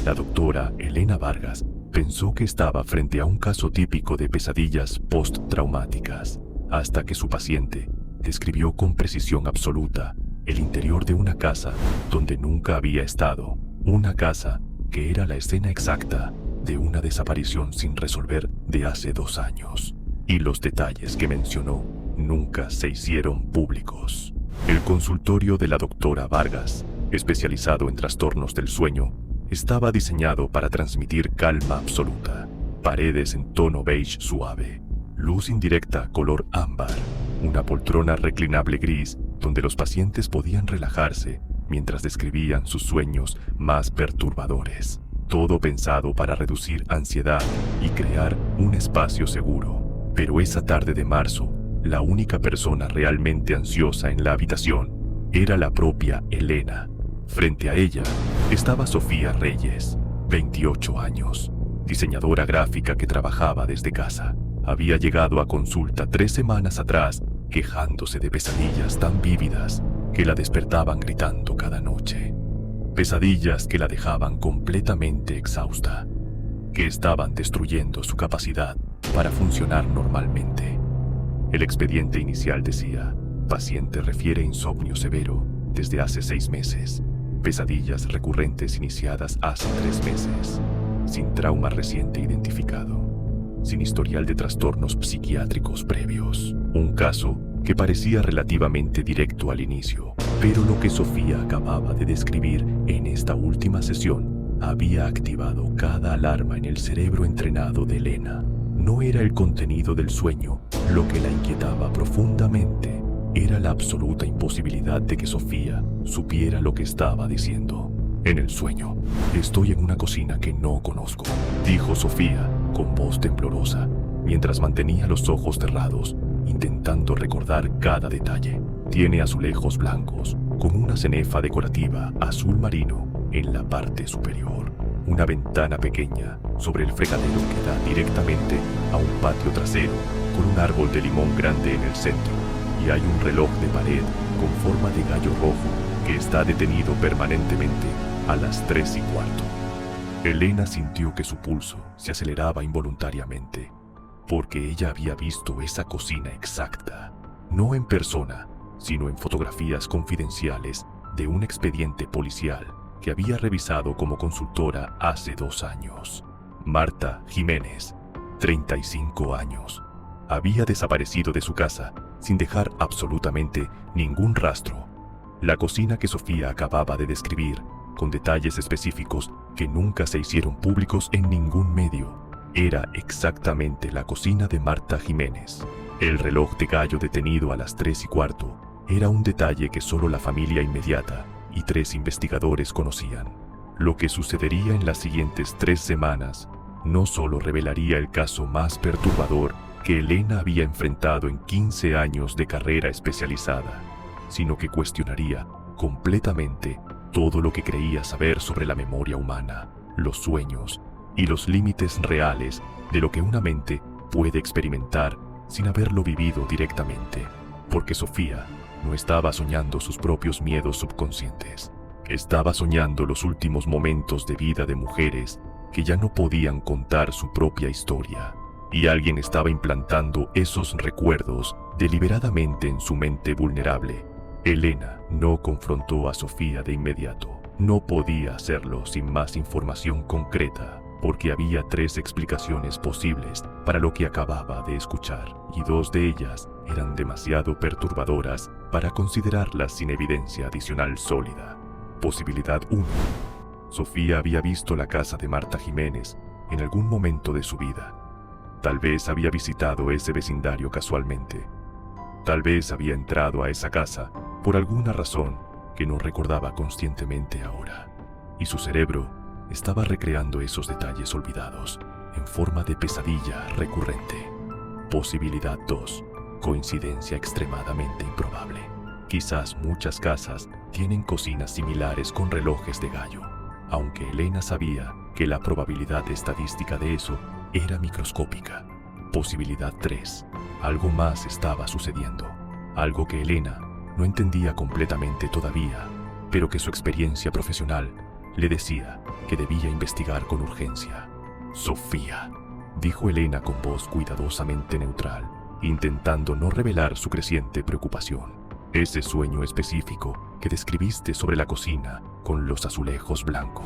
La doctora Elena Vargas pensó que estaba frente a un caso típico de pesadillas postraumáticas, hasta que su paciente describió con precisión absoluta el interior de una casa donde nunca había estado, una casa que era la escena exacta de una desaparición sin resolver de hace 2 años. Y los detalles que mencionó nunca se hicieron públicos. El consultorio de la doctora Vargas, especializado en trastornos del sueño, estaba diseñado para transmitir calma absoluta. Paredes en tono beige suave, luz indirecta color ámbar, una poltrona reclinable gris donde los pacientes podían relajarse mientras describían sus sueños más perturbadores. Todo pensado para reducir ansiedad y crear un espacio seguro. Pero esa tarde de marzo, la única persona realmente ansiosa en la habitación era la propia Elena. Frente a ella estaba Sofía Reyes, 28 años, diseñadora gráfica que trabajaba desde casa. Había llegado a consulta 3 semanas atrás, quejándose de pesadillas tan vívidas que la despertaban gritando cada noche. Pesadillas que la dejaban completamente exhausta, que estaban destruyendo su capacidad para funcionar normalmente. El expediente inicial decía: paciente refiere insomnio severo desde hace 6 meses. Pesadillas recurrentes iniciadas hace 3 meses, sin trauma reciente identificado, sin historial de trastornos psiquiátricos previos. Un caso que parecía relativamente directo al inicio, pero lo que Sofía acababa de describir en esta última sesión había activado cada alarma en el cerebro entrenado de Elena. No era el contenido del sueño lo que la inquietaba profundamente. Era la absoluta imposibilidad de que Sofía supiera lo que estaba diciendo. En el sueño, estoy en una cocina que no conozco, dijo Sofía con voz temblorosa, mientras mantenía los ojos cerrados, intentando recordar cada detalle. Tiene azulejos blancos, con una cenefa decorativa azul marino en la parte superior. Una ventana pequeña sobre el fregadero que da directamente a un patio trasero con un árbol de limón grande en el centro. Y hay un reloj de pared con forma de gallo rojo que está detenido permanentemente a las 3:15. Elena sintió que su pulso se aceleraba involuntariamente, porque ella había visto esa cocina exacta, no en persona, sino en fotografías confidenciales de un expediente policial que había revisado como consultora hace 2 años. Marta Jiménez, 35 años, había desaparecido de su casa sin dejar absolutamente ningún rastro. La cocina que Sofía acababa de describir, con detalles específicos que nunca se hicieron públicos en ningún medio, era exactamente la cocina de Marta Jiménez. El reloj de gallo detenido a las 3:15 era un detalle que solo la familia inmediata y 3 investigadores conocían. Lo que sucedería en las siguientes 3 semanas no solo revelaría el caso más perturbador que Elena había enfrentado en 15 años de carrera especializada, sino que cuestionaría completamente todo lo que creía saber sobre la memoria humana, los sueños y los límites reales de lo que una mente puede experimentar sin haberlo vivido directamente. Porque Sofía no estaba soñando sus propios miedos subconscientes, estaba soñando los últimos momentos de vida de mujeres que ya no podían contar su propia historia. Y alguien estaba implantando esos recuerdos deliberadamente en su mente vulnerable. Elena no confrontó a Sofía de inmediato. No podía hacerlo sin más información concreta, porque había 3 explicaciones posibles para lo que acababa de escuchar, y 2 de ellas eran demasiado perturbadoras para considerarlas sin evidencia adicional sólida. Posibilidad 1. Sofía había visto la casa de Marta Jiménez en algún momento de su vida. Tal vez había visitado ese vecindario casualmente. Tal vez había entrado a esa casa por alguna razón que no recordaba conscientemente ahora. Y su cerebro estaba recreando esos detalles olvidados en forma de pesadilla recurrente. Posibilidad 2. Coincidencia extremadamente improbable. Quizás muchas casas tienen cocinas similares con relojes de gallo, aunque Elena sabía que la probabilidad estadística de eso era microscópica. Posibilidad 3. Algo más estaba sucediendo, algo que Elena no entendía completamente todavía, pero que su experiencia profesional Le decía que debía investigar con urgencia. Sofía, dijo Elena con voz cuidadosamente neutral, intentando no revelar su creciente preocupación. Ese sueño específico que describiste sobre la cocina con los azulejos blancos.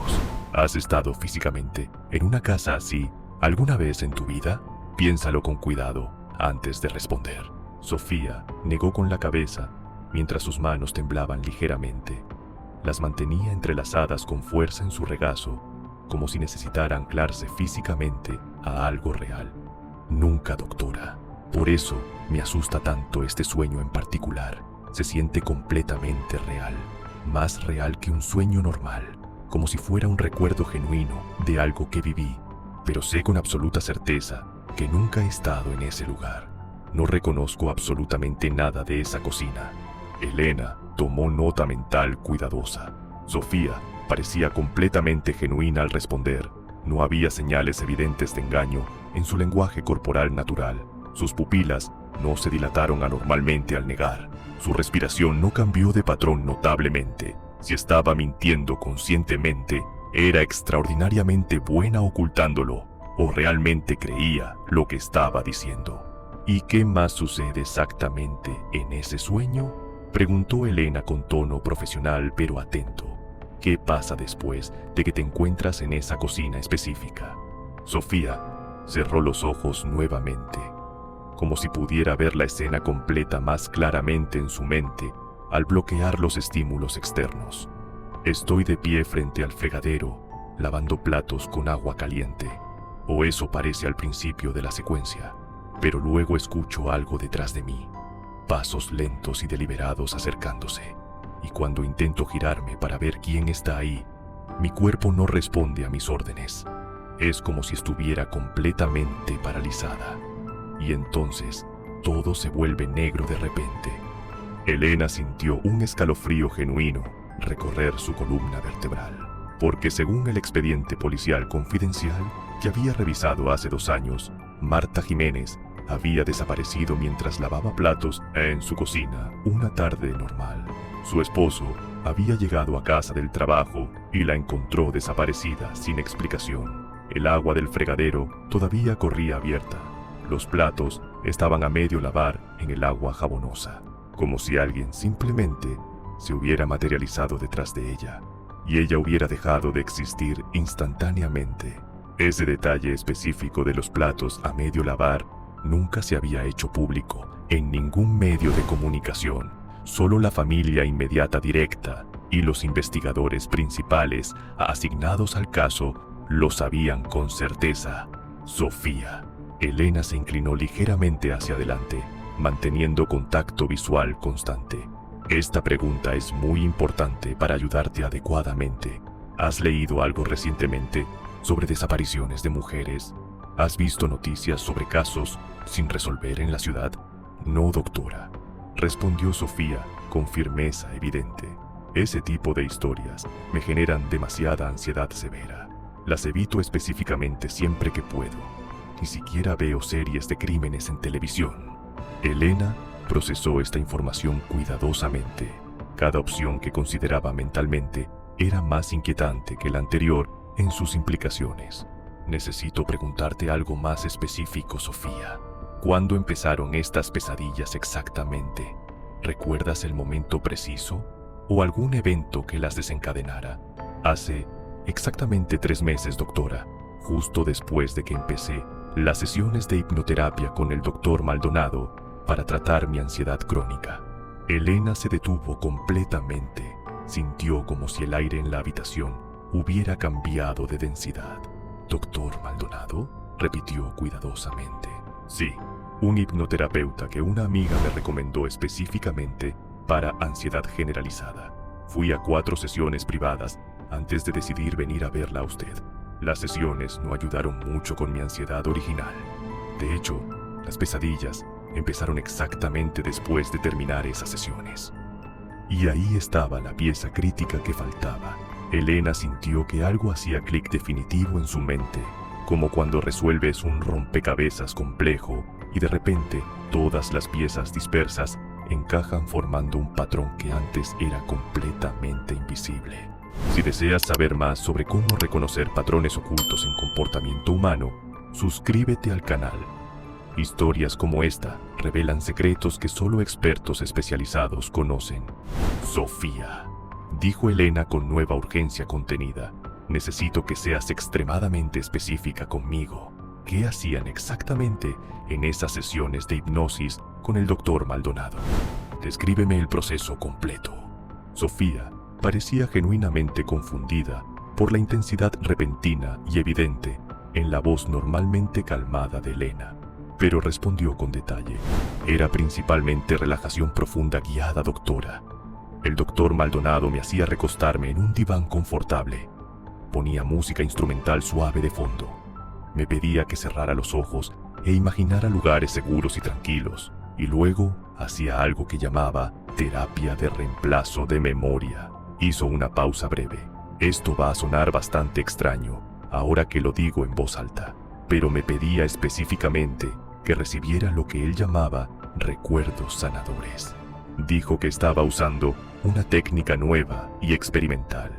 ¿Has estado físicamente en una casa así alguna vez en tu vida? Piénsalo con cuidado antes de responder. Sofía negó con la cabeza mientras sus manos temblaban ligeramente. Las mantenía entrelazadas con fuerza en su regazo, como si necesitara anclarse físicamente a algo real. Nunca, doctora. Por eso me asusta tanto este sueño en particular. Se siente completamente real, más real que un sueño normal, como si fuera un recuerdo genuino de algo que viví, pero sé con absoluta certeza que nunca he estado en ese lugar. No reconozco absolutamente nada de esa cocina. Elena tomó nota mental cuidadosa. Sofía parecía completamente genuina al responder. No había señales evidentes de engaño en su lenguaje corporal natural. Sus pupilas no se dilataron anormalmente al negar. Su respiración no cambió de patrón notablemente. Si estaba mintiendo conscientemente, era extraordinariamente buena ocultándolo, o realmente creía lo que estaba diciendo. ¿Y qué más sucede exactamente en ese sueño?, preguntó Elena con tono profesional pero atento. ¿Qué pasa después de que te encuentras en esa cocina específica? Sofía cerró los ojos nuevamente, como si pudiera ver la escena completa más claramente en su mente al bloquear los estímulos externos. Estoy de pie frente al fregadero, lavando platos con agua caliente, o eso parece al principio de la secuencia, pero luego escucho algo detrás de mí, pasos lentos y deliberados acercándose, y cuando intento girarme para ver quién está ahí, mi cuerpo no responde a mis órdenes. Es como si estuviera completamente paralizada. Y entonces, todo se vuelve negro de repente. Elena sintió un escalofrío genuino recorrer su columna vertebral, porque según el expediente policial confidencial que había revisado hace 2 años, Marta Jiménez había desaparecido mientras lavaba platos en su cocina una tarde normal. Su esposo había llegado a casa del trabajo y la encontró desaparecida sin explicación. El agua del fregadero todavía corría abierta. Los platos estaban a medio lavar en el agua jabonosa, como si alguien simplemente se hubiera materializado detrás de ella, y ella hubiera dejado de existir instantáneamente. Ese detalle específico de los platos a medio lavar nunca se había hecho público en ningún medio de comunicación. Solo la familia inmediata directa y los investigadores principales asignados al caso lo sabían con certeza. Sofía. Elena se inclinó ligeramente hacia adelante, manteniendo contacto visual constante. Esta pregunta es muy importante para ayudarte adecuadamente. ¿Has leído algo recientemente sobre desapariciones de mujeres? ¿Has visto noticias sobre casos sin resolver en la ciudad? No, doctora, respondió Sofía con firmeza evidente. Ese tipo de historias me generan demasiada ansiedad severa. Las evito específicamente siempre que puedo. Ni siquiera veo series de crímenes en televisión. Elena procesó esta información cuidadosamente. Cada opción que consideraba mentalmente era más inquietante que la anterior en sus implicaciones. Necesito preguntarte algo más específico, Sofía. ¿Cuándo empezaron estas pesadillas exactamente? ¿Recuerdas el momento preciso o algún evento que las desencadenara? Hace exactamente 3 meses, doctora, justo después de que empecé las sesiones de hipnoterapia con el doctor Maldonado para tratar mi ansiedad crónica. Elena se detuvo completamente. Sintió como si el aire en la habitación hubiera cambiado de densidad. ¿Doctor Maldonado?, repitió cuidadosamente. Sí, un hipnoterapeuta que una amiga me recomendó específicamente para ansiedad generalizada. Fui a 4 sesiones privadas antes de decidir venir a verla a usted. Las sesiones no ayudaron mucho con mi ansiedad original. De hecho, las pesadillas empezaron exactamente después de terminar esas sesiones. Y ahí estaba la pieza crítica que faltaba. Elena sintió que algo hacía clic definitivo en su mente, como cuando resuelves un rompecabezas complejo y de repente todas las piezas dispersas encajan formando un patrón que antes era completamente invisible. Si deseas saber más sobre cómo reconocer patrones ocultos en comportamiento humano, suscríbete al canal. Historias como esta revelan secretos que solo expertos especializados conocen. Sofía, dijo Elena con nueva urgencia contenida. Necesito que seas extremadamente específica conmigo. ¿Qué hacían exactamente en esas sesiones de hipnosis con el doctor Maldonado? Descríbeme el proceso completo. Sofía parecía genuinamente confundida por la intensidad repentina y evidente en la voz normalmente calmada de Elena, pero respondió con detalle. Era principalmente relajación profunda guiada, doctora. El doctor Maldonado me hacía recostarme en un diván confortable. Ponía música instrumental suave de fondo. Me pedía que cerrara los ojos e imaginara lugares seguros y tranquilos, y luego hacía algo que llamaba terapia de reemplazo de memoria. Hizo una pausa breve. Esto va a sonar bastante extraño, ahora que lo digo en voz alta, pero me pedía específicamente que recibiera lo que él llamaba recuerdos sanadores. Dijo que estaba usando una técnica nueva y experimental.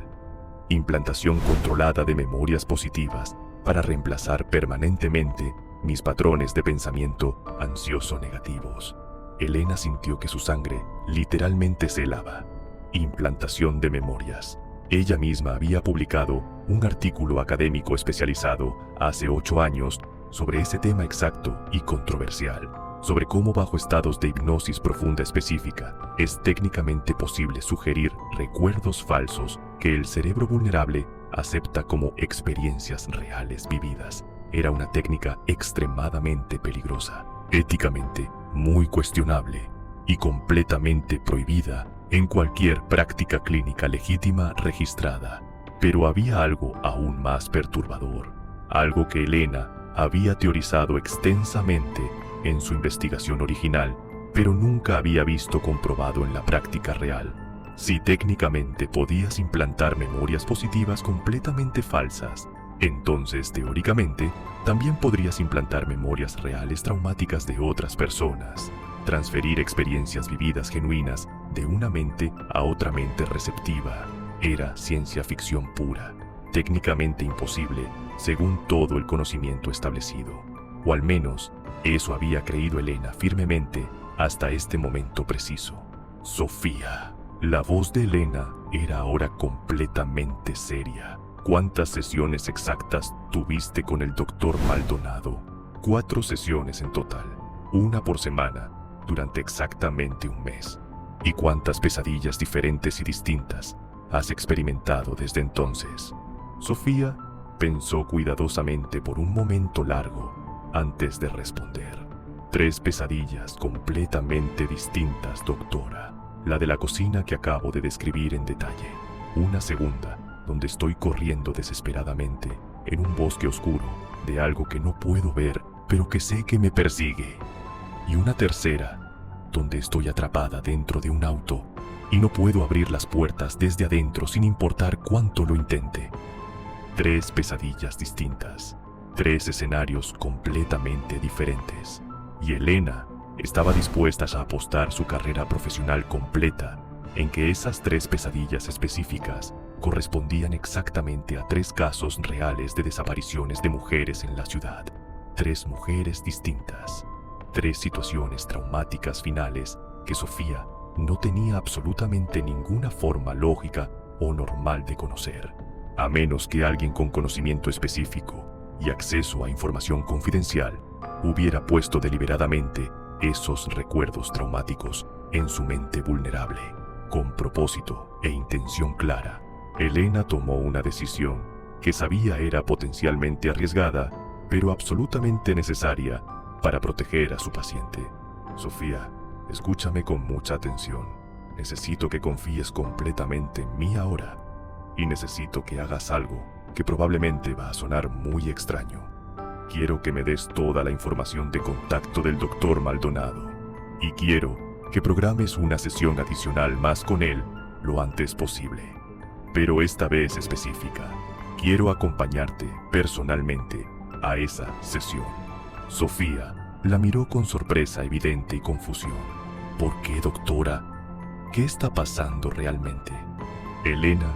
Implantación controlada de memorias positivas para reemplazar permanentemente mis patrones de pensamiento ansioso negativos. Elena sintió que su sangre literalmente se helaba. Implantación de memorias. Ella misma había publicado un artículo académico especializado hace 8 años sobre ese tema exacto y controversial, sobre cómo bajo estados de hipnosis profunda específica es técnicamente posible sugerir recuerdos falsos que el cerebro vulnerable acepta como experiencias reales vividas. Era una técnica extremadamente peligrosa, éticamente muy cuestionable y completamente prohibida en cualquier práctica clínica legítima registrada. Pero había algo aún más perturbador, algo que Elena había teorizado extensamente en su investigación original, pero nunca había visto comprobado en la práctica real. Si técnicamente podías implantar memorias positivas completamente falsas, entonces teóricamente también podrías implantar memorias reales traumáticas de otras personas, transferir experiencias vividas genuinas de una mente a otra mente receptiva. Era ciencia ficción pura, técnicamente imposible según todo el conocimiento establecido, o al menos eso había creído Elena firmemente hasta este momento preciso. Sofía. La voz de Elena era ahora completamente seria. ¿Cuántas sesiones exactas tuviste con el doctor Maldonado? 4 sesiones en total, una por semana, durante exactamente un mes. ¿Y cuántas pesadillas diferentes y distintas has experimentado desde entonces? Sofía pensó cuidadosamente por un momento largo antes de responder. 3 pesadillas completamente distintas, doctora. La de la cocina que acabo de describir en detalle. Una segunda, donde estoy corriendo desesperadamente en un bosque oscuro de algo que no puedo ver, pero que sé que me persigue. Y una tercera, donde estoy atrapada dentro de un auto y no puedo abrir las puertas desde adentro sin importar cuánto lo intente. 3 pesadillas distintas, 3 escenarios completamente diferentes. Y Elena estaba dispuesta a apostar su carrera profesional completa en que esas 3 pesadillas específicas correspondían exactamente a 3 casos reales de desapariciones de mujeres en la ciudad. 3 mujeres distintas, 3 situaciones traumáticas finales que Sofía no tenía absolutamente ninguna forma lógica o normal de conocer, a menos que alguien con conocimiento específico y acceso a información confidencial hubiera puesto deliberadamente esos recuerdos traumáticos en su mente vulnerable. Con propósito e intención clara, Elena tomó una decisión que sabía era potencialmente arriesgada, pero absolutamente necesaria para proteger a su paciente. Sofía, escúchame con mucha atención. Necesito que confíes completamente en mí ahora, y necesito que hagas algo que probablemente va a sonar muy extraño. Quiero que me des toda la información de contacto del doctor Maldonado, y quiero que programes una sesión adicional más con él lo antes posible. Pero esta vez específica, quiero acompañarte personalmente a esa sesión. Sofía la miró con sorpresa evidente y confusión. ¿Por qué, doctora? ¿Qué está pasando realmente? Elena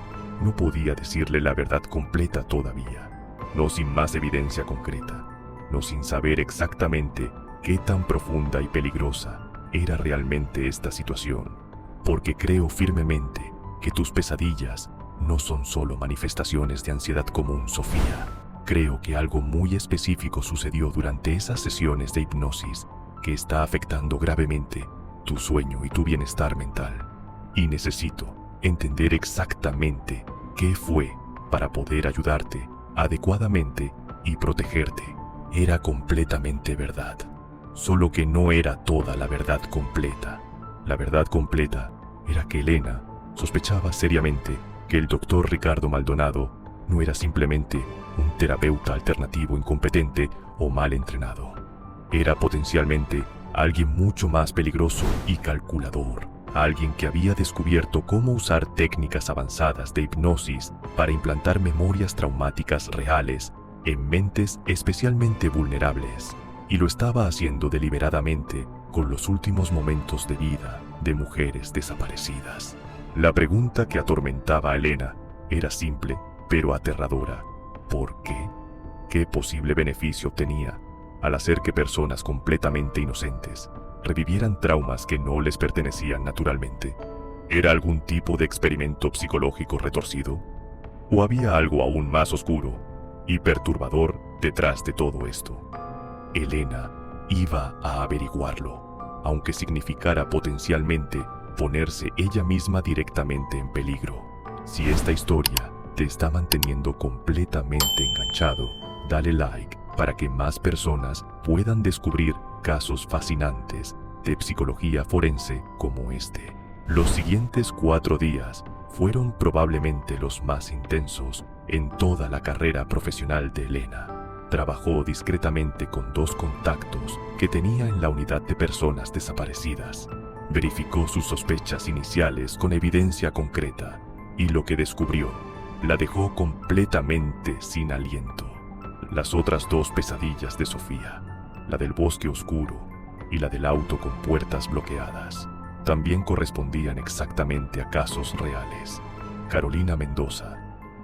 no podía decirle la verdad completa todavía, no sin más evidencia concreta, no sin saber exactamente qué tan profunda y peligrosa era realmente esta situación, porque creo firmemente que tus pesadillas no son solo manifestaciones de ansiedad común, Sofía. Creo que algo muy específico sucedió durante esas sesiones de hipnosis que está afectando gravemente tu sueño y tu bienestar mental. Y necesito entender exactamente qué fue para poder ayudarte adecuadamente y protegerte. Era completamente verdad, solo que no era toda la verdad completa. La verdad completa era que Elena sospechaba seriamente que el doctor Ricardo Maldonado no era simplemente un terapeuta alternativo incompetente o mal entrenado. Era potencialmente alguien mucho más peligroso y calculador, alguien que había descubierto cómo usar técnicas avanzadas de hipnosis para implantar memorias traumáticas reales en mentes especialmente vulnerables, y lo estaba haciendo deliberadamente con los últimos momentos de vida de mujeres desaparecidas. La pregunta que atormentaba a Elena era simple, pero aterradora. ¿Por qué? ¿Qué posible beneficio obtenía al hacer que personas completamente inocentes revivieran traumas que no les pertenecían naturalmente? ¿Era algún tipo de experimento psicológico retorcido? ¿O había algo aún más oscuro y perturbador detrás de todo esto? Elena iba a averiguarlo, aunque significara potencialmente ponerse ella misma directamente en peligro. Si esta historia te está manteniendo completamente enganchado, dale like para que más personas puedan descubrir casos fascinantes de psicología forense como este. Los siguientes 4 días fueron probablemente los más intensos en toda la carrera profesional de Elena. Trabajó discretamente con 2 contactos que tenía en la unidad de personas desaparecidas. Verificó sus sospechas iniciales con evidencia concreta, y lo que descubrió la dejó completamente sin aliento. Las otras 2 pesadillas de Sofía, la del bosque oscuro y la del auto con puertas bloqueadas, también correspondían exactamente a casos reales. Carolina Mendoza,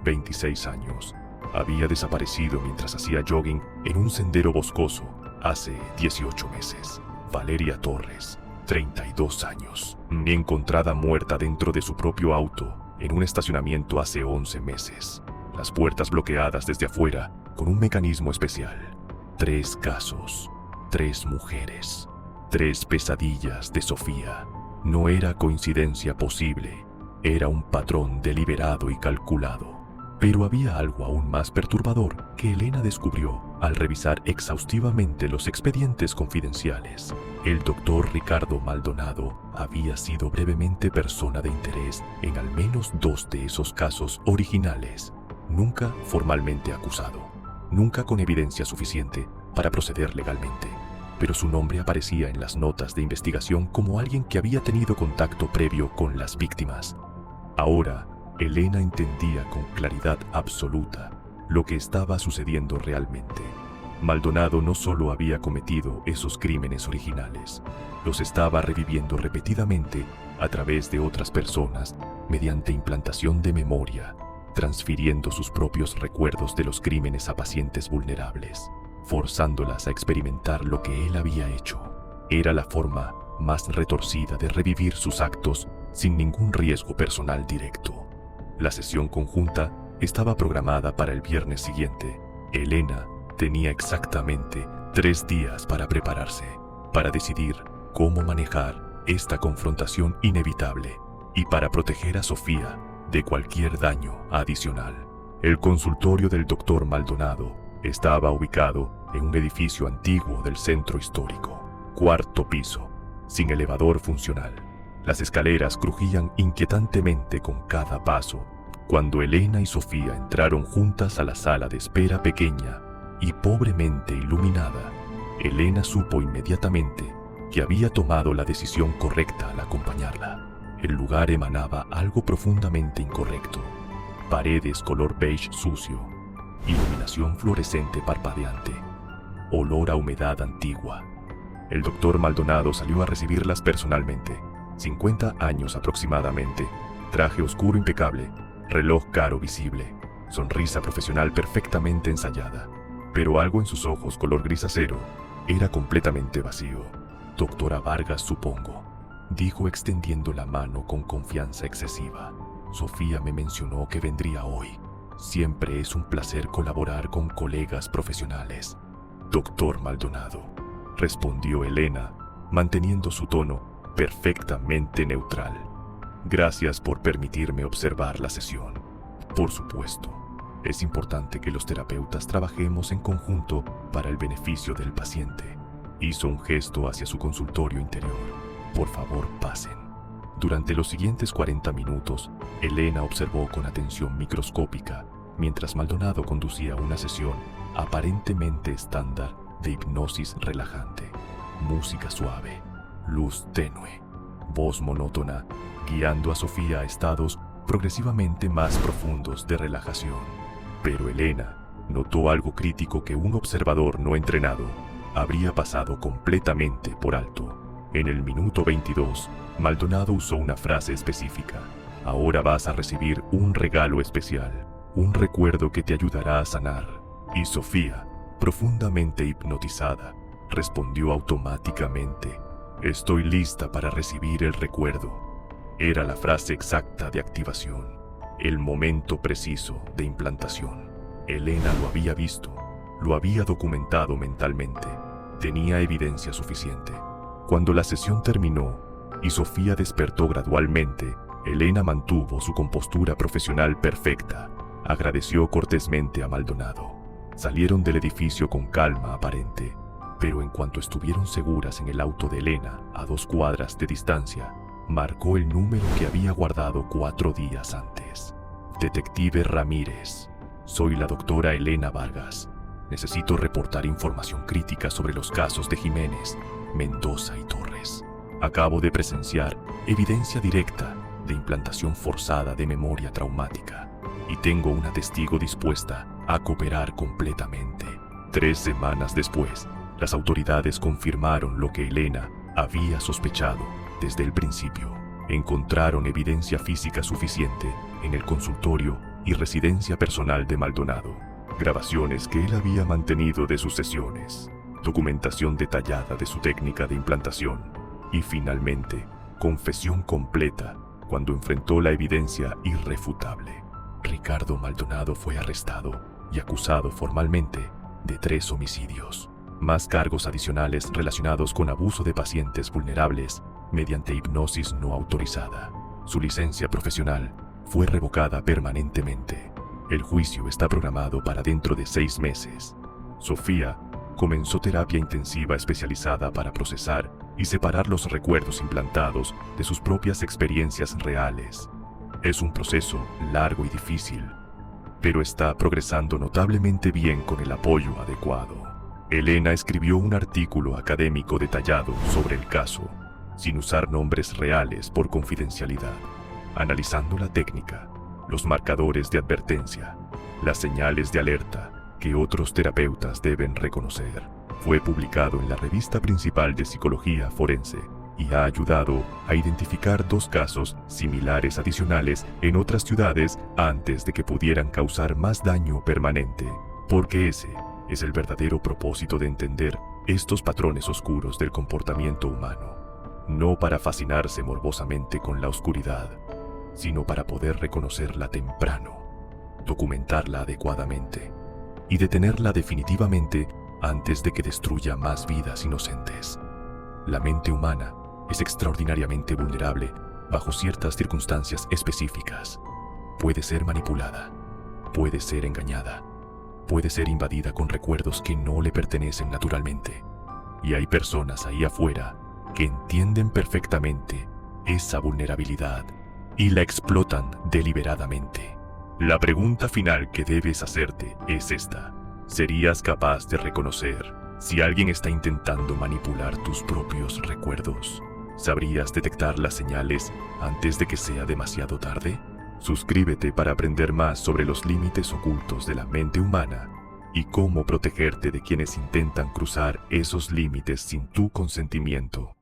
26 años, había desaparecido mientras hacía jogging en un sendero boscoso hace 18 meses. Valeria Torres, 32 años, encontrada muerta dentro de su propio auto en un estacionamiento hace 11 meses. Las puertas bloqueadas desde afuera con un mecanismo especial. 3 casos, 3 mujeres, 3 pesadillas de Sofía. No era coincidencia posible, era un patrón deliberado y calculado. Pero había algo aún más perturbador que Elena descubrió al revisar exhaustivamente los expedientes confidenciales. El doctor Ricardo Maldonado había sido brevemente persona de interés en al menos 2 de esos casos originales, nunca formalmente acusado, nunca con evidencia suficiente para proceder legalmente, pero su nombre aparecía en las notas de investigación como alguien que había tenido contacto previo con las víctimas. Ahora, Elena entendía con claridad absoluta lo que estaba sucediendo realmente. Maldonado no solo había cometido esos crímenes originales, los estaba reviviendo repetidamente a través de otras personas mediante implantación de memoria, transfiriendo sus propios recuerdos de los crímenes a pacientes vulnerables, forzándolas a experimentar lo que él había hecho. Era la forma más retorcida de revivir sus actos sin ningún riesgo personal directo. La sesión conjunta estaba programada para el viernes siguiente. Elena tenía exactamente 3 días para prepararse, para decidir cómo manejar esta confrontación inevitable y para proteger a Sofía de cualquier daño adicional. El consultorio del doctor Maldonado estaba ubicado en un edificio antiguo del centro histórico, 4º piso, sin elevador funcional. Las escaleras crujían inquietantemente con cada paso. Cuando Elena y Sofía entraron juntas a la sala de espera pequeña y pobremente iluminada, Elena supo inmediatamente que había tomado la decisión correcta al acompañarla. El lugar emanaba algo profundamente incorrecto. Paredes color beige sucio, iluminación fluorescente parpadeante, olor a humedad antigua. El doctor Maldonado salió a recibirlas personalmente. 50 años aproximadamente, traje oscuro impecable, reloj caro visible, sonrisa profesional perfectamente ensayada, pero algo en sus ojos color gris acero era completamente vacío. Doctora Vargas, supongo, dijo extendiendo la mano con confianza excesiva. Sofía me mencionó que vendría hoy. Siempre es un placer colaborar con colegas profesionales. Doctor Maldonado, respondió Elena, manteniendo su tono perfectamente neutral. Gracias por permitirme observar la sesión. Por supuesto, es importante que los terapeutas trabajemos en conjunto para el beneficio del paciente. Hizo un gesto hacia su consultorio interior. Por favor, pasen. Durante los siguientes 40 minutos, Elena observó con atención microscópica mientras Maldonado conducía una sesión aparentemente estándar de hipnosis relajante. Música suave, luz tenue, voz monótona, guiando a Sofía a estados progresivamente más profundos de relajación. Pero Elena notó algo crítico que un observador no entrenado habría pasado completamente por alto. En el minuto 22, Maldonado usó una frase específica. Ahora vas a recibir un regalo especial, un recuerdo que te ayudará a sanar. Y Sofía, profundamente hipnotizada, respondió automáticamente: estoy lista para recibir el recuerdo. Era la frase exacta de activación, el momento preciso de implantación. Elena lo había visto, lo había documentado mentalmente, tenía evidencia suficiente. Cuando la sesión terminó y Sofía despertó gradualmente, Elena mantuvo su compostura profesional perfecta. Agradeció cortésmente a Maldonado. Salieron del edificio con calma aparente, pero en cuanto estuvieron seguras en el auto de Elena, a 2 cuadras de distancia, marcó el número que había guardado 4 días antes. Detective Ramírez, soy la doctora Elena Vargas. Necesito reportar información crítica sobre los casos de Jiménez, Mendoza y Torres. Acabo de presenciar evidencia directa de implantación forzada de memoria traumática y tengo una testigo dispuesta a cooperar completamente. 3 semanas después, las autoridades confirmaron lo que Elena había sospechado desde el principio. Encontraron evidencia física suficiente en el consultorio y residencia personal de Maldonado, grabaciones que él había mantenido de sus sesiones, documentación detallada de su técnica de implantación y finalmente, confesión completa cuando enfrentó la evidencia irrefutable. Ricardo Maldonado fue arrestado y acusado formalmente de 3 homicidios, más cargos adicionales relacionados con abuso de pacientes vulnerables mediante hipnosis no autorizada. Su licencia profesional fue revocada permanentemente. El juicio está programado para dentro de 6 meses. Sofía comenzó terapia intensiva especializada para procesar y separar los recuerdos implantados de sus propias experiencias reales. Es un proceso largo y difícil, pero está progresando notablemente bien con el apoyo adecuado. Elena escribió un artículo académico detallado sobre el caso, sin usar nombres reales por confidencialidad, analizando la técnica, los marcadores de advertencia, las señales de alerta que otros terapeutas deben reconocer. Fue publicado en la revista principal de psicología forense y ha ayudado a identificar 2 casos similares adicionales en otras ciudades antes de que pudieran causar más daño permanente, porque ese es el verdadero propósito de entender estos patrones oscuros del comportamiento humano, no para fascinarse morbosamente con la oscuridad, sino para poder reconocerla temprano, documentarla adecuadamente y detenerla definitivamente antes de que destruya más vidas inocentes. La mente humana es extraordinariamente vulnerable bajo ciertas circunstancias específicas. Puede ser manipulada, puede ser engañada, puede ser invadida con recuerdos que no le pertenecen naturalmente. Y hay personas ahí afuera que entienden perfectamente esa vulnerabilidad y la explotan deliberadamente. La pregunta final que debes hacerte es esta: ¿serías capaz de reconocer si alguien está intentando manipular tus propios recuerdos? ¿Sabrías detectar las señales antes de que sea demasiado tarde? Suscríbete para aprender más sobre los límites ocultos de la mente humana y cómo protegerte de quienes intentan cruzar esos límites sin tu consentimiento.